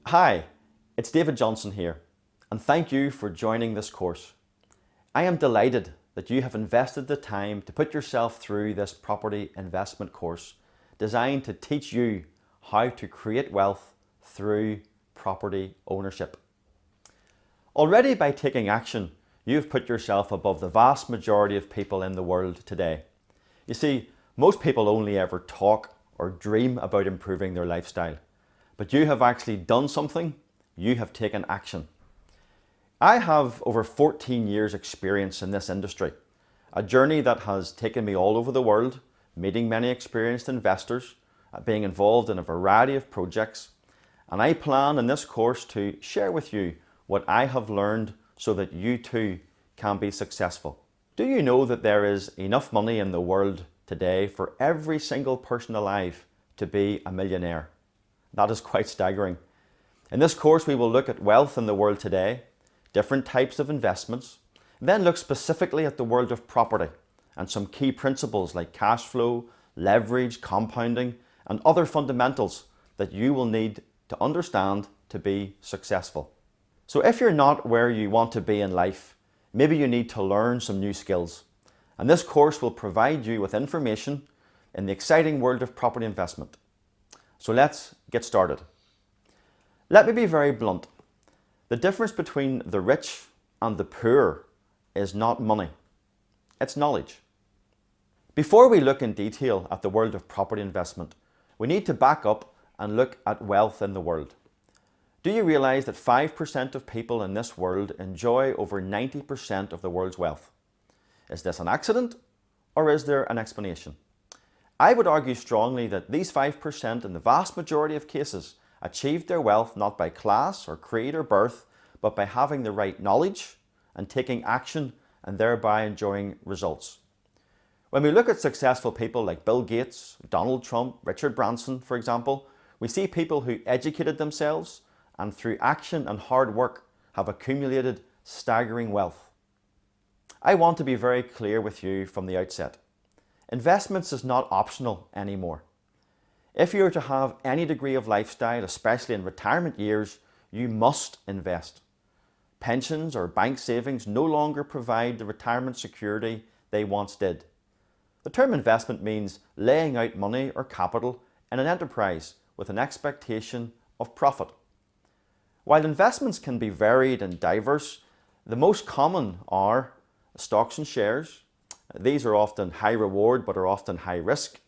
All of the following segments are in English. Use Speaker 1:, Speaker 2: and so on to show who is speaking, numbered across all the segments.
Speaker 1: Hi, it's David Johnstone here, and thank you for joining this course. I am delighted that you have invested the time to put yourself through this property investment course designed to teach you how to create wealth through property ownership. Already by taking action, you've put yourself above the vast majority of people in the world today. You see, most people only ever talk or dream about improving their lifestyle. But you have actually done something, you have taken action. I have over 14 years experience in this industry, a journey that has taken me all over the world, meeting many experienced investors, being involved in a variety of projects, and I plan in this course to share with you what I have learned so that you too can be successful. Do you know that there is enough money in the world today for every single person alive to be a millionaire? That is quite staggering. In this course, we will look at wealth in the world today, different types of investments, and then look specifically at the world of property and some key principles like cash flow, leverage, compounding, and other fundamentals that you will need to understand to be successful. So if you're not where you want to be in life, maybe you need to learn some new skills. And this course will provide you with information in the exciting world of property investment. So let's get started. Let me be very blunt. The difference between the rich and the poor is not money, it's knowledge. Before we look in detail at the world of property investment, we need to back up and look at wealth in the world. Do you realize that 5% of people in this world enjoy over 90% of the world's wealth? Is this an accident or is there an explanation? I would argue strongly that these 5% in the vast majority of cases achieved their wealth not by class or creed or birth, but by having the right knowledge and taking action and thereby enjoying results. When we look at successful people like Bill Gates, Donald Trump, Richard Branson, for example, we see people who educated themselves and through action and hard work have accumulated staggering wealth. I want to be very clear with you from the outset. Investments is not optional anymore. If you are to have any degree of lifestyle, especially in retirement years, you must invest. Pensions or bank savings no longer provide the retirement security they once did. The term investment means laying out money or capital in an enterprise with an expectation of profit. While investments can be varied and diverse, the most common are stocks and shares. These are often high reward but are often high risk.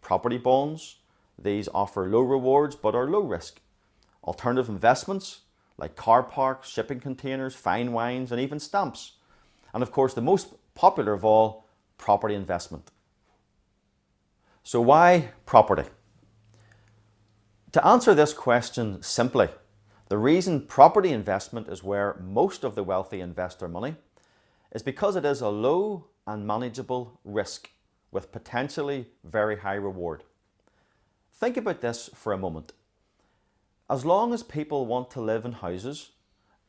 Speaker 1: Property bonds, these offer low rewards but are low risk. Alternative investments like car parks, shipping containers, fine wines and even stamps. And of course the most popular of all, property investment. So why property? To answer this question simply, the reason property investment is where most of the wealthy invest their money is because it is a low and manageable risk with potentially very high reward. Think about this for a moment. As long as people want to live in houses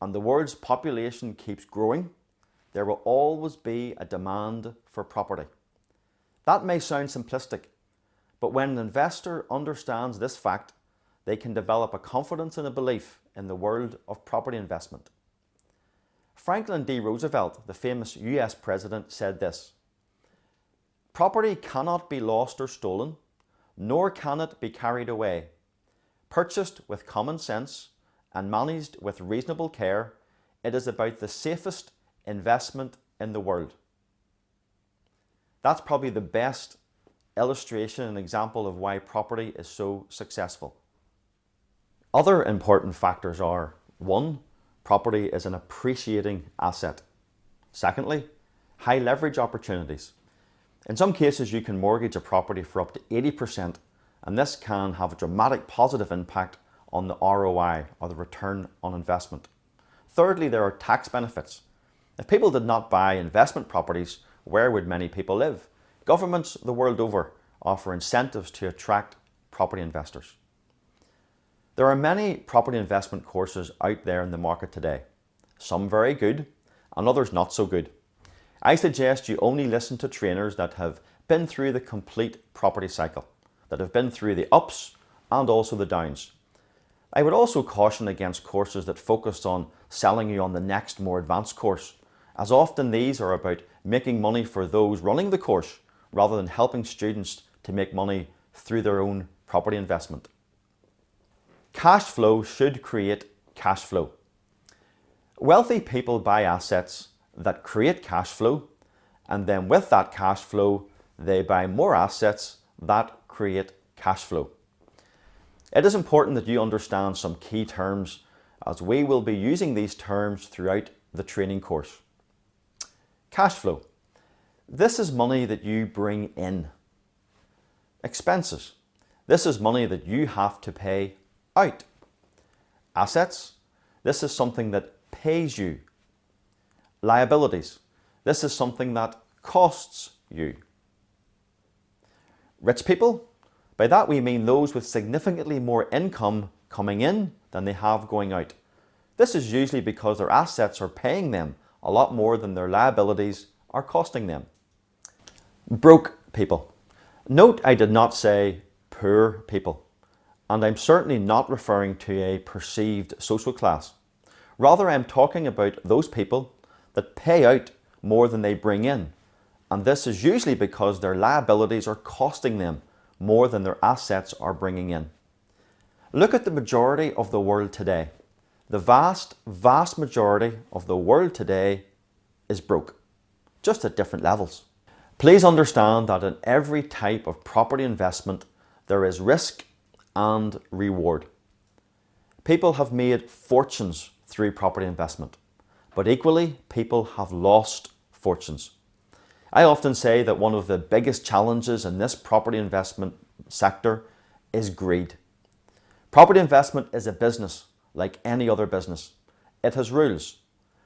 Speaker 1: and the world's population keeps growing, there will always be a demand for property. That may sound simplistic, but when an investor understands this fact, they can develop a confidence and a belief in the world of property investment. Franklin D. Roosevelt, the famous US president, said this: "Property cannot be lost or stolen, nor can it be carried away. Purchased with common sense and managed with reasonable care, it is about the safest investment in the world." That's probably the best illustration and example of why property is so successful. Other important factors are: 1. Property is an appreciating asset. Secondly, high leverage opportunities. In some cases, you can mortgage a property for up to 80%, and this can have a dramatic positive impact on the ROI, or the return on investment. Thirdly, there are tax benefits. If people did not buy investment properties, where would many people live? Governments the world over offer incentives to attract property investors. There are many property investment courses out there in the market today, some very good and others not so good. I suggest you only listen to trainers that have been through the complete property cycle, that have been through the ups and also the downs. I would also caution against courses that focus on selling you on the next more advanced course, as often these are about making money for those running the course rather than helping students to make money through their own property investment. Cash flow should create cash flow. Wealthy people buy assets that create cash flow, and then with that cash flow, they buy more assets that create cash flow. It is important that you understand some key terms, as we will be using these terms throughout the training course. Cash flow. This is money that you bring in. Expenses. This is money that you have to pay out. Assets. This is something that pays you. Liabilities. This is something that costs you. Rich people. By that we mean those with significantly more income coming in than they have going out. This is usually because their assets are paying them a lot more than their liabilities are costing them. Broke people. Note I did not say poor people, and I'm certainly not referring to a perceived social class. Rather, I'm talking about those people that pay out more than they bring in, and this is usually because their liabilities are costing them more than their assets are bringing in. Look at the majority of the world today. The vast majority of the world today is broke, just at different levels. Please understand that in every type of property investment, there is risk and reward. People have made fortunes through property investment, but equally, people have lost fortunes. I often say that one of the biggest challenges in this property investment sector is greed. Property investment is a business like any other business. It has rules.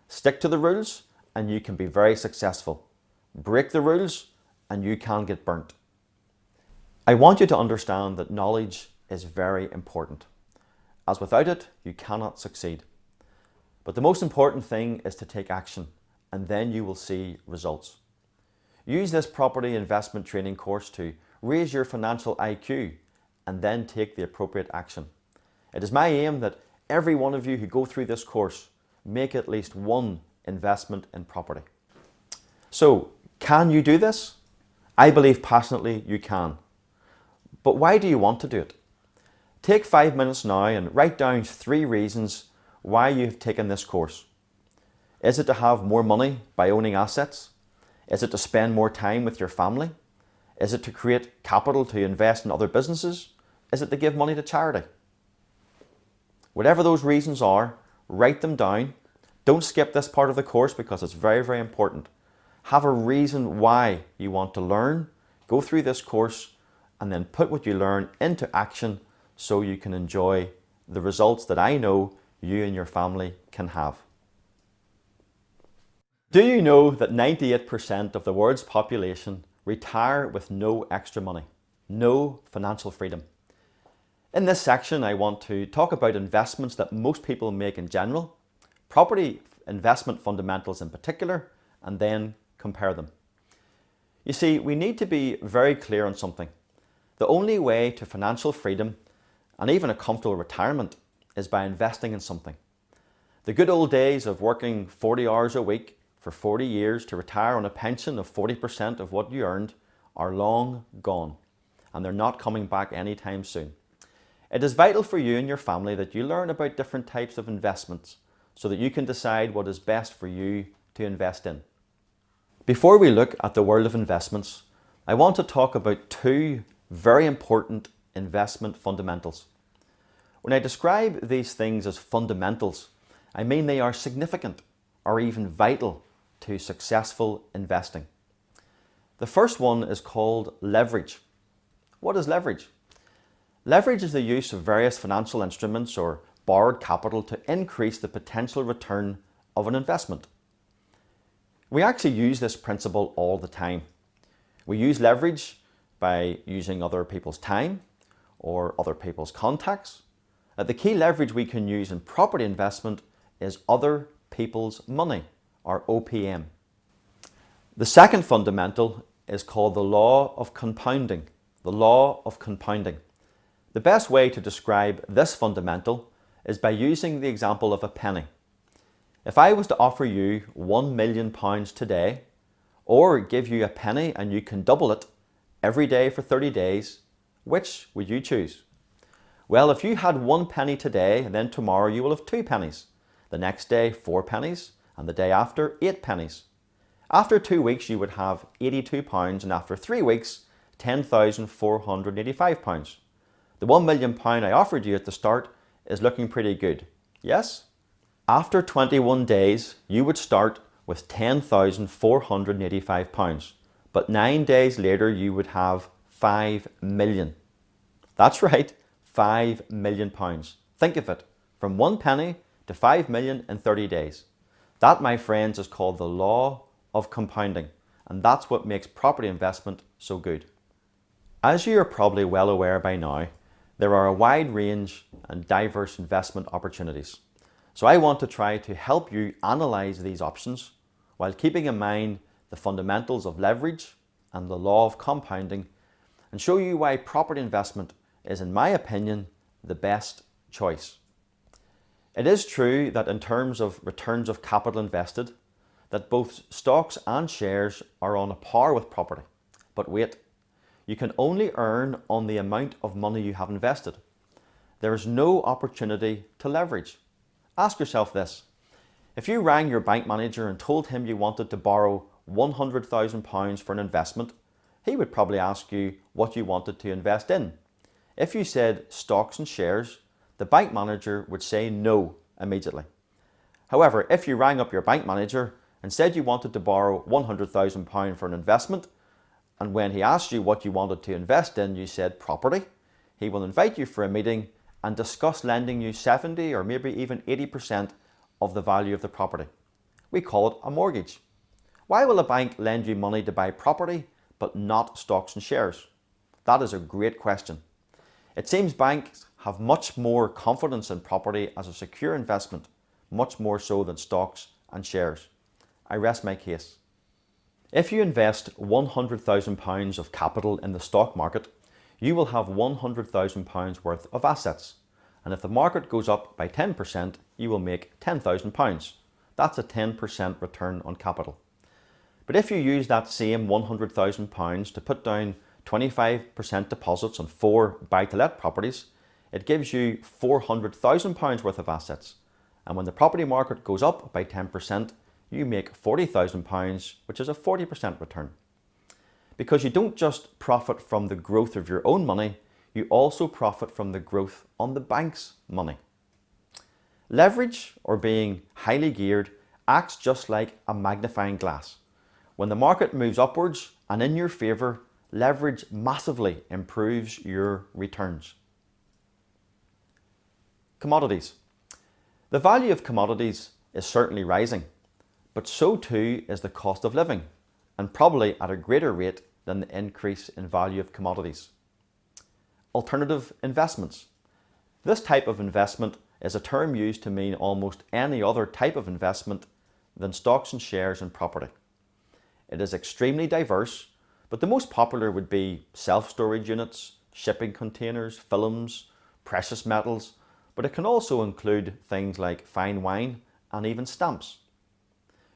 Speaker 1: Stick to the rules and you can be very successful. Break the rules and you can get burnt. I want you to understand that knowledge is very important, as without it, you cannot succeed. But the most important thing is to take action, and then you will see results. Use this property investment training course to raise your financial IQ and then take the appropriate action. It is my aim that every one of you who go through this course make at least one investment in property. So, can you do this? I believe passionately you can. But why do you want to do it? Take 5 minutes now and write down 3 reasons why you have taken this course. Is it to have more money by owning assets? Is it to spend more time with your family? Is it to create capital to invest in other businesses? Is it to give money to charity? Whatever those reasons are, write them down. Don't skip this part of the course because it's very, very important. Have a reason why you want to learn, go through this course, and then put what you learn into action so you can enjoy the results that I know you and your family can have. Do you know that 98% of the world's population retire with no extra money, no financial freedom? In this section, I want to talk about investments that most people make in general, property investment fundamentals in particular, and then compare them. You see, we need to be very clear on something. The only way to financial freedom and even a comfortable retirement is by investing in something. The good old days of working 40 hours a week for 40 years to retire on a pension of 40% of what you earned are long gone, and they're not coming back anytime soon. It is vital for you and your family that you learn about different types of investments so that you can decide what is best for you to invest in. Before we look at the world of investments, I want to talk about 2 very important investment fundamentals. When I describe these things as fundamentals, I mean they are significant or even vital to successful investing. The first one is called leverage. What is leverage? Leverage is the use of various financial instruments or borrowed capital to increase the potential return of an investment. We actually use this principle all the time. We use leverage by using other people's time or other people's contacts. The key leverage we can use in property investment is other people's money, or OPM. The second fundamental is called the law of compounding. The law of compounding. The best way to describe this fundamental is by using the example of a penny. If I was to offer you £1 million today, or give you a penny and you can double it every day for 30 days, which would you choose? Well, if you had 1 penny today, then tomorrow you will have 2 pennies. The next day, 4 pennies, and the day after, 8 pennies. After 2 weeks, you would have £82, and after 3 weeks, £10,485. The £1 million I offered you at the start is looking pretty good, yes? After 21 days, you would start with £10,485, but 9 days later, you would have 5 million. That's right, £5 million. Think of it, from 1 penny to 5 million in 30 days. That, my friends, is called the law of compounding, and that's what makes property investment so good. As you are probably well aware by now, there are a wide range and diverse investment opportunities. So I want to try to help you analyse these options while keeping in mind the fundamentals of leverage and the law of compounding, and show you why property investment is, in my opinion, the best choice. It is true that in terms of returns of capital invested, that both stocks and shares are on a par with property. But wait, you can only earn on the amount of money you have invested. There is no opportunity to leverage. Ask yourself this: if you rang your bank manager and told him you wanted to borrow £100,000 for an investment, he would probably ask you what you wanted to invest in. If you said stocks and shares, the bank manager would say no immediately. However, if you rang up your bank manager and said you wanted to borrow £100,000 for an investment, and when he asked you what you wanted to invest in, you said property, he will invite you for a meeting and discuss lending you 70 or maybe even 80% of the value of the property. We call it a mortgage. Why will a bank lend you money to buy property but not stocks and shares? That is a great question. It seems banks have much more confidence in property as a secure investment, much more so than stocks and shares. I rest my case. If you invest £100,000 of capital in the stock market, you will have £100,000 worth of assets. And if the market goes up by 10%, you will make £10,000. That's a 10% return on capital. But if you use that same £100,000 to put down 25% deposits on 4 buy-to-let properties, it gives you £400,000 worth of assets. And when the property market goes up by 10%, you make £40,000, which is a 40% return. Because you don't just profit from the growth of your own money, you also profit from the growth on the bank's money. Leverage, or being highly geared, acts just like a magnifying glass. When the market moves upwards and in your favour, leverage massively improves your returns. Commodities. The value of commodities is certainly rising, but so too is the cost of living, and probably at a greater rate than the increase in value of commodities. Alternative investments. This type of investment is a term used to mean almost any other type of investment than stocks and shares and property. It is extremely diverse, but the most popular would be self-storage units, shipping containers, films, precious metals, but it can also include things like fine wine and even stamps.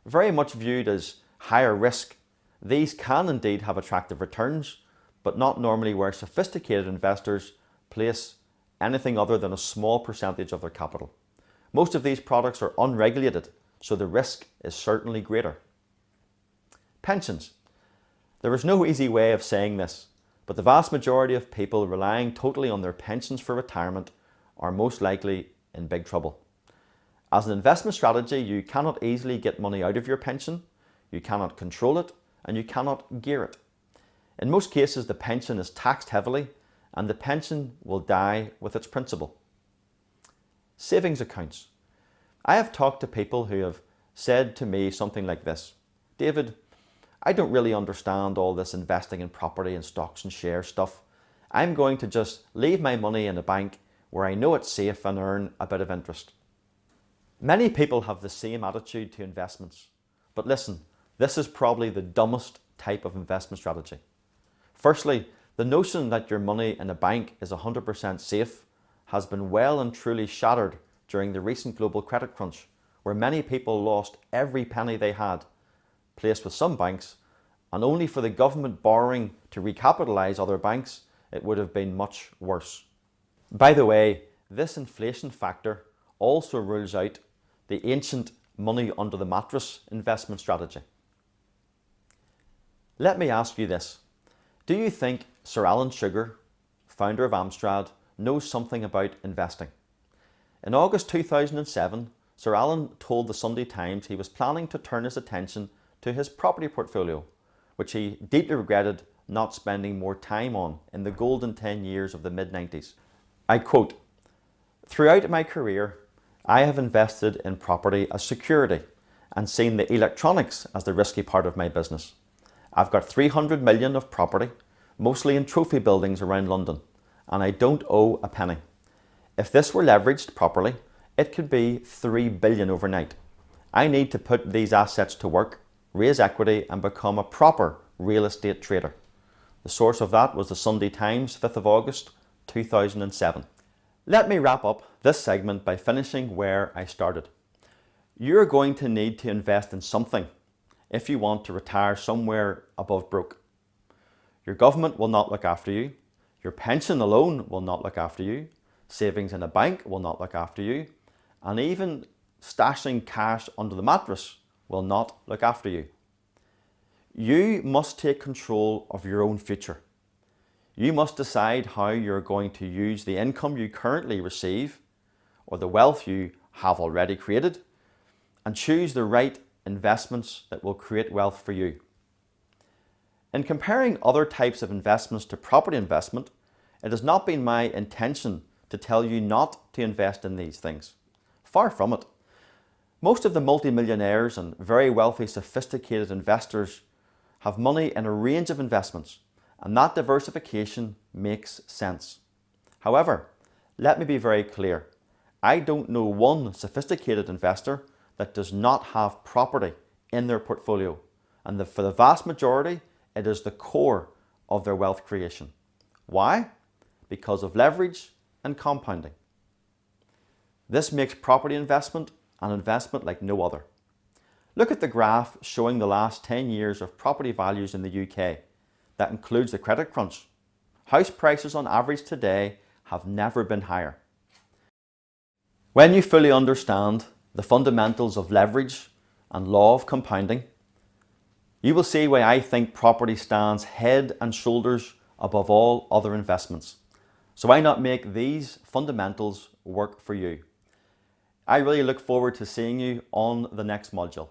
Speaker 1: Very much viewed as higher risk, these can indeed have attractive returns, but not normally where sophisticated investors place anything other than a small percentage of their capital. Most of these products are unregulated, so the risk is certainly greater. Pensions. There is no easy way of saying this, but the vast majority of people relying totally on their pensions for retirement are most likely in big trouble. As an investment strategy, you cannot easily get money out of your pension, you cannot control it, and you cannot gear it. In most cases, the pension is taxed heavily, and the pension will die with its principal. Savings accounts. I have talked to people who have said to me something like this: David, I don't really understand all this investing in property and stocks and share stuff. I'm going to just leave my money in a bank where I know it's safe and earn a bit of interest. Many people have the same attitude to investments, but listen, this is probably the dumbest type of investment strategy. Firstly, the notion that your money in a bank is 100% safe has been well and truly shattered during the recent global credit crunch, where many people lost every penny they had, placed with some banks, and only for the government borrowing to recapitalise other banks, it would have been much worse. By the way, this inflation factor also rules out the ancient money under the mattress investment strategy. Let me ask you this. Do you think Sir Alan Sugar, founder of Amstrad, knows something about investing? In August 2007, Sir Alan told the Sunday Times he was planning to turn his attention to his property portfolio, which he deeply regretted not spending more time on in the golden 10 years of the mid-90s. I quote, "Throughout my career, I have invested in property as security and seen the electronics as the risky part of my business. I've got 300 million of property, mostly in trophy buildings around London, and I don't owe a penny. If this were leveraged properly, it could be 3 billion overnight. I need to put these assets to work, raise equity, and become a proper real estate trader." The source of that was the Sunday Times, 5th of August, 2007. Let me wrap up this segment by finishing where I started. You're going to need to invest in something if you want to retire somewhere above broke. Your government will not look after you. Your pension alone will not look after you. Savings in a bank will not look after you. And even stashing cash under the mattress will not look after you. You must take control of your own future. You must decide how you're going to use the income you currently receive or the wealth you have already created, and choose the right investments that will create wealth for you. In comparing other types of investments to property investment, it has not been my intention to tell you not to invest in these things. Far from it. Most of the multimillionaires and very wealthy, sophisticated investors have money in a range of investments, and that diversification makes sense. However, let me be very clear. I don't know one sophisticated investor that does not have property in their portfolio, and for the vast majority, it is the core of their wealth creation. Why? Because of leverage and compounding. This makes property investment an investment like no other. Look at the graph showing the last 10 years of property values in the UK. That includes the credit crunch. House prices on average today have never been higher. When you fully understand the fundamentals of leverage and law of compounding, you will see why I think property stands head and shoulders above all other investments. So why not make these fundamentals work for you? I really look forward to seeing you on the next module.